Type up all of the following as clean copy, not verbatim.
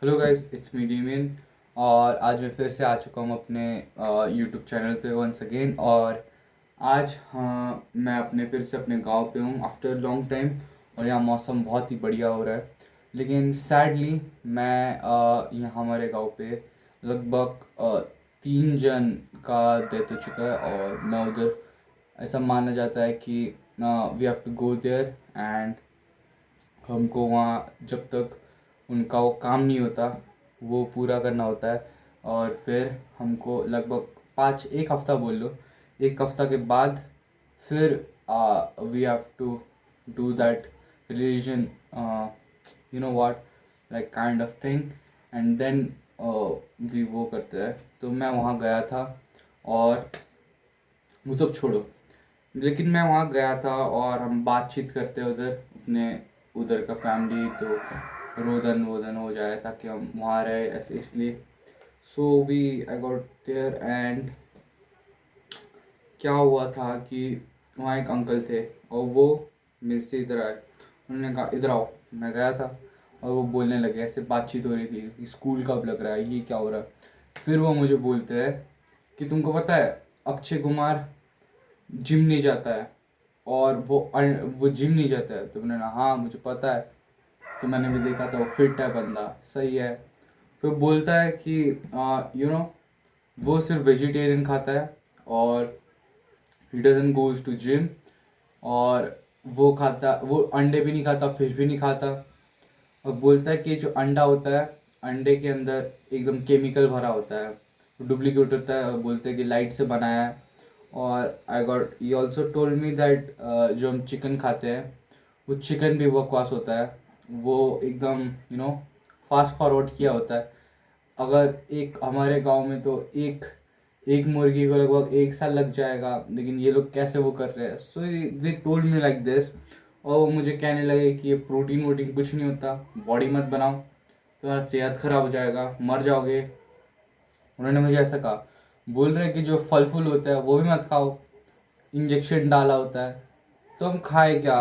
Hello guys, it's me डीमिन। और आज मैं फिर से आ चुका हूँ अपने यूट्यूब चैनल पे वंस अगेन। और आज मैं फिर से अपने गांव पे हूँ आफ्टर लॉन्ग टाइम। और यहाँ मौसम बहुत ही बढ़िया हो रहा है। लेकिन सैडली मैं यहाँ हमारे गांव पे लगभग 3 जन का डेथ हो चुका है। और मैं उधर, ऐसा माना जाता है कि we have to go there and हमको वहाँ जब तक उनका वो काम नहीं होता वो पूरा करना होता है। और फिर हमको लगभग 1 हफ्ता बोल लो, 1 हफ्ता के बाद फिर we have to do that religion, you know what, like kind of thing. And then we वो करते हैं। तो मैं वहाँ गया था और वो सब छोड़ो, लेकिन मैं वहाँ गया था और हम बातचीत करते उधर अपने उधर का फैमिली, तो रोदन वोदन हो जाए ताकि हम वहाँ रहे ऐसे, इसलिए so we I got there. एंड क्या हुआ था कि वहाँ एक अंकल थे और वो मेरे से इधर आए। उन्होंने कहा इधर आओ। मैं गया था और वो बोलने लगे, ऐसे बातचीत हो रही थी कि स्कूल कब लग रहा है, ये क्या हो रहा है। फिर वो मुझे बोलते हैं कि तुमको पता है अक्षय कुमार जिम नहीं जाता है। और वो जिम नहीं जाता है। तो मैंने कहा हाँ मुझे पता है। तो मैंने भी देखा था, वो फिट है बंदा, सही है। फिर बोलता है कि यू नो वो सिर्फ वेजिटेरियन खाता है और he doesn't goes to gym. और वो अंडे भी नहीं खाता, फिश भी नहीं खाता। और बोलता है कि जो अंडा होता है, अंडे के अंदर एकदम केमिकल भरा होता है, डुप्लीकेट होता है। और बोलते हैं कि लाइट से बनाया है। और he also told me that जो हम चिकन खाते हैं वो चिकन भी बकवास होता है। वो एकदम फास्ट फॉरवर्ड किया होता है। अगर एक हमारे गांव में तो एक एक मुर्गी को लगभग 1 साल लग जाएगा, लेकिन ये लोग कैसे वो कर रहे हैं। So they told me like this. और वो मुझे कहने लगे कि ये प्रोटीन वोटीन कुछ नहीं होता, बॉडी मत बनाओ, तुम्हारा सेहत खराब हो जाएगा, मर जाओगे। उन्होंने मुझे ऐसा कहा। बोल रहे कि जो फल फूल होता है वो भी मत खाओ, इंजेक्शन डाला होता है। तो हम खाए क्या?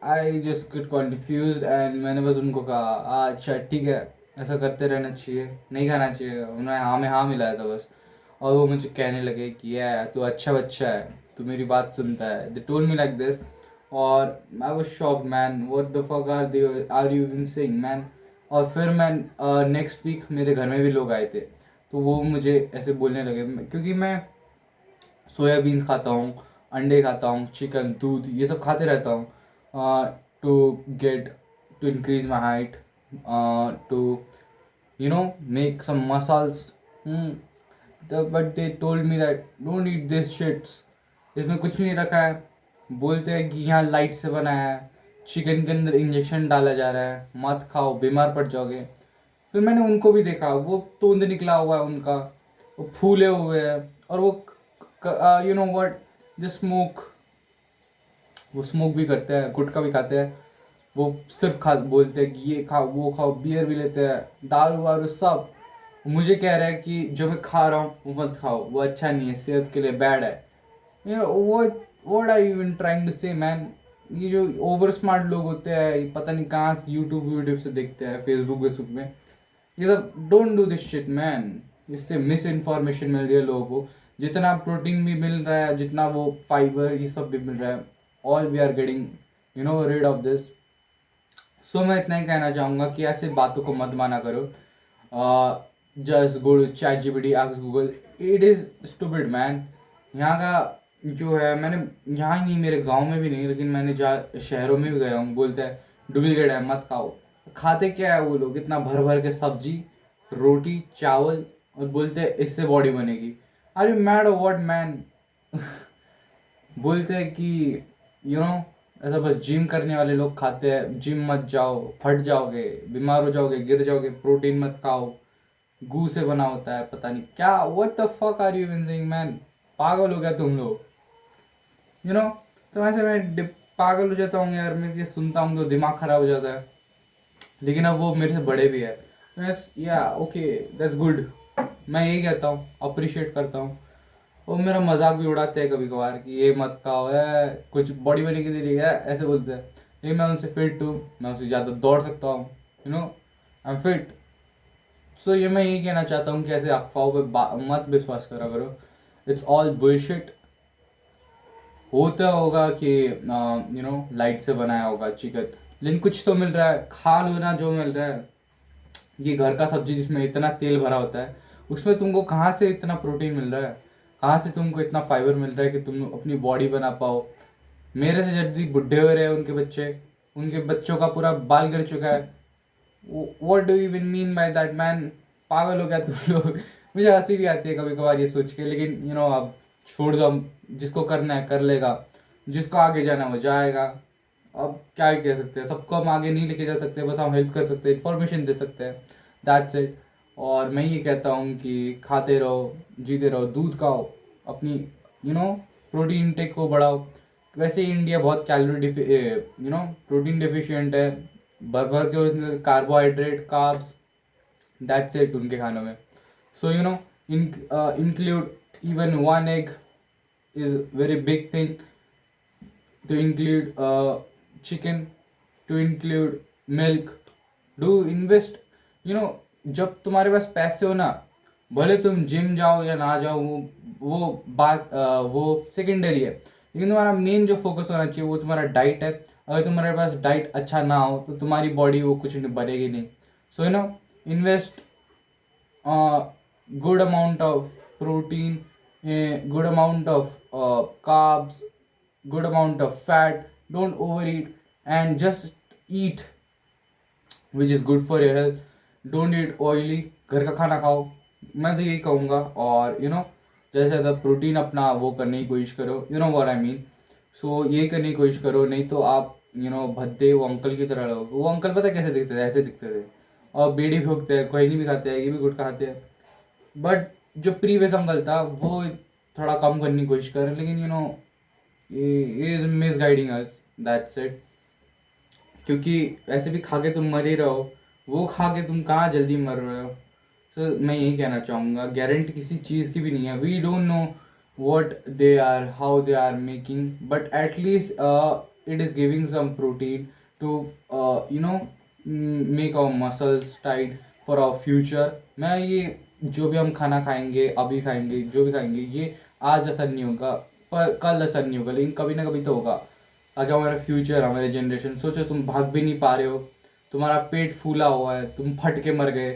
I just get confused. And मैंने बस उनको कहा अच्छा ठीक है, ऐसा करते रहना चाहिए, नहीं खाना चाहिए। उन्होंने हाँ में हाँ मिलाया था बस। और वो मुझे कहने लगे कि यार तू अच्छा बच्चा है, तू मेरी बात सुनता है। They told me like this. और I was shocked man, what the fuck are you even saying man. और फिर मैं नेक्स्ट वीक मेरे घर में भी लोग आए थे। तो वो मुझे ऐसे बोलने लगे, क्योंकि मैं सोयाबीन्स खाता हूँ, अंडे खाता हूँ, चिकन, दूध, ये सब खाते रहता हूँ to get to increase my height, to make some muscles. But they told me that don't eat this shits, इसमें कुछ नहीं रखा है। बोलते हैं कि यहाँ लाइट से बना है, चिकन के अंदर इंजेक्शन डाला जा रहा है, मत खाओ बीमार पड़ जाओगे। फिर मैंने उनको भी देखा, वो तोंद निकला हुआ है उनका, वो फूले हुए हैं। और वो you know what, the smoke, वो स्मोक भी करते हैं, गुटखा भी खाते हैं। वो सिर्फ खा बोलते हैं कि ये खाओ वो खाओ, बियर भी लेते हैं, दारू वारू सब। मुझे कह रहा है कि जो मैं खा रहा हूँ वो मत खाओ, वो अच्छा नहीं है, सेहत के लिए बैड है। What are you even trying to say man. ये जो ओवर स्मार्ट लोग होते हैं, ये पता नहीं कहाँ से यूट्यूब वीडियो से देखते हैं, फेसबुक वेसबुक में, ये सब don't do this shit man. इससे मिस इन्फॉर्मेशन मिल रही है लोगों को। जितना प्रोटीन भी मिल रहा है, जितना वो फाइबर ये सब भी मिल रहा है, all we are getting rid of this. So मैं इतना ही कहना चाहूँगा कि ऐसे बातों को मत माना करो। Just go to ChatGPT, ask Google, it is stupid man. यहाँ का जो है, मैंने यहाँ ही नहीं, मेरे गांव में भी नहीं, लेकिन मैंने जहाँ शहरों में भी गया हूँ, बोलते हैं डुप्लीकेट है मत खाओ। खाते क्या है वो लोग, इतना भर भर के सब्जी, रोटी, चावल, और बोलते हैं इससे बॉडी बनेगी। आर यू मैड और व्हाट मैन। बोलते हैं कि ऐसा बस जिम करने वाले लोग खाते हैं, जिम मत जाओ, फट जाओगे, बीमार हो जाओगे, गिर जाओगे, प्रोटीन मत खाओ, गू से बना होता है, पता नहीं क्या। What the fuck are you even saying man. पागल हो गया तुम लोग, यू नो। तो ऐसे पागल हो जाता हूँ यार, मैं ये सुनता हूँ तो दिमाग खराब हो जाता है। लेकिन अब वो मेरे से बड़े भी है, या ओके, दैट्स गुड। मैं यही कहता हूँ, अप्रिशिएट करता हूँ। वो मेरा मजाक भी उड़ाते हैं कभी कभार कि ये मत खाओ है, कुछ बॉडी बने की तेरी है, ऐसे बोलते हैं। लेकिन मैं उनसे फिट हूँ, मैं उससे ज़्यादा दौड़ सकता हूँ, आई एम फिट। सो ये मैं यही कहना चाहता हूँ कि ऐसे अफवाहों पे मत विश्वास करा करो, इट्स ऑल बुलशिट। होता होगा कि लाइट से बनाया होगा चिकन, लेकिन कुछ तो मिल रहा है, खा लो ना जो मिल रहा है। ये घर का सब्जी जिसमें इतना तेल भरा होता है, उसमें तुमको कहाँ से इतना प्रोटीन मिल रहा है, कहाँ से तुमको इतना फाइबर मिल रहा है कि तुम अपनी बॉडी बना पाओ। मेरे से जल्दी बुढ़े हो रहे हैं उनके बच्चे, उनके बच्चों का पूरा बाल गिर चुका है। What do you even mean by that man? पागल हो गया तुम लोग। मुझे हंसी भी आती है कभी कभार ये सोच के, लेकिन अब छोड़ दो, हम जिसको करना है कर लेगा, जिसको आगे जाना है वो जाएगा। अब क्या ही कह सकते हैं, सबको हम आगे नहीं लेके जा सकते, बस हम हेल्प कर सकते हैं, इन्फॉर्मेशन दे सकते हैं, दैट्स इट। और मैं ये कहता हूँ कि खाते रहो, जीते रहो, दूध खाओ, अपनी प्रोटीन इंटेक को बढ़ाओ। वैसे ही इंडिया बहुत कैलोरी प्रोटीन डिफिशियंट है, भर भर के कार्बोहाइड्रेट, कार्ब्स, दैट्स इट उनके खानों में। So include even one egg is very big thing, to include chicken, to include milk, do invest, जब तुम्हारे पास पैसे हो ना, भले तुम जिम जाओ या ना जाओ, वो बात वो सेकेंडरी है, लेकिन तुम्हारा मेन जो फोकस होना चाहिए वो तुम्हारा डाइट है। अगर तुम्हारे पास डाइट अच्छा ना हो तो तुम्हारी बॉडी वो कुछ नहीं बनेगी नहीं। So invest good amount of protein, a good amount of carbs, good amount of fat. Don't overeat and just eat which is good for your health. Don't eat oily, घर का खाना खाओ, मैं तो यही कहूँगा। और जैसे ज़्यादा प्रोटीन अपना वो करने की कोशिश करो, व्हाट आई मीन। सो ये करने की कोशिश करो, नहीं तो आप भद्दे वो अंकल की तरह रहोगे। वो अंकल पता है कैसे दिखते थे? ऐसे दिखते थे, और बीड़ी फूकते हैं, खैनी भी खाते हैं, ये भी गुटखा खाते हैं। बट जो प्रीवियस अंकल था वो थोड़ा कम करने की कोशिश कर रहे, लेकिन is miss guiding us, that's it. क्योंकि ऐसे भी खा के तुम मर ही रहो, वो खा के तुम कहाँ जल्दी मर रहे हो। सो मैं यही कहना चाहूँगा, गारंटी किसी चीज़ की भी नहीं है। We don't know what they are, how they are making, but at least it is giving some protein to make our muscles tight for our future. मैं ये जो भी हम खाना खाएंगे, अभी खाएंगे, जो भी खाएंगे, ये आज असर नहीं होगा, पर कल असर नहीं होगा, लेकिन कभी ना कभी तो होगा। अगर हमारा फ्यूचर, हमारे जनरेशन, सोचो तुम भाग भी नहीं पा रहे हो, तुम्हारा पेट फूला हुआ है, तुम फट के मर गए,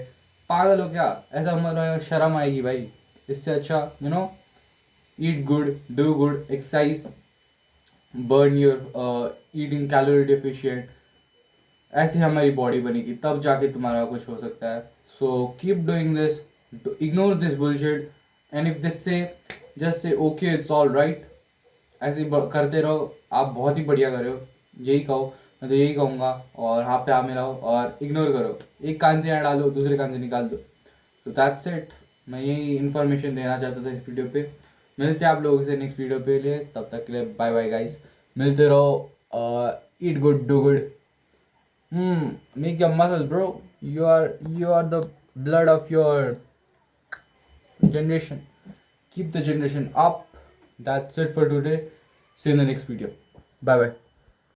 पागल हो क्या? ऐसा मर, शर्म आएगी भाई। इससे अच्छा eat good, do good, exercise, burn your eating calorie deficient। ऐसे हमारी बॉडी बनेगी, तब जाके तुम्हारा कुछ हो सकता है। So keep doing this, ignore this bullshit, and if this say just say okay it's all right. ऐसे ही करते रहो, आप बहुत ही बढ़िया कर रहे हो, यही कहो, मैं तो यही कहूँगा। और हाँ पे हाँ मिलाओ और इग्नोर करो, एक कान से यहाँ डालो, दूसरे कान से निकाल दो। तो दैट्स इट, मैं यही इन्फॉर्मेशन देना चाहता था इस वीडियो पे। मिलते हैं आप लोगों से नेक्स्ट वीडियो पे लिए, तब तक के लिए बाय बाय गाइस। मिलते रहो, eat good, do good, make your muscles bro, you are the blood of your generation, keep the generation up। That's it for today, see you in the next video, bye bye।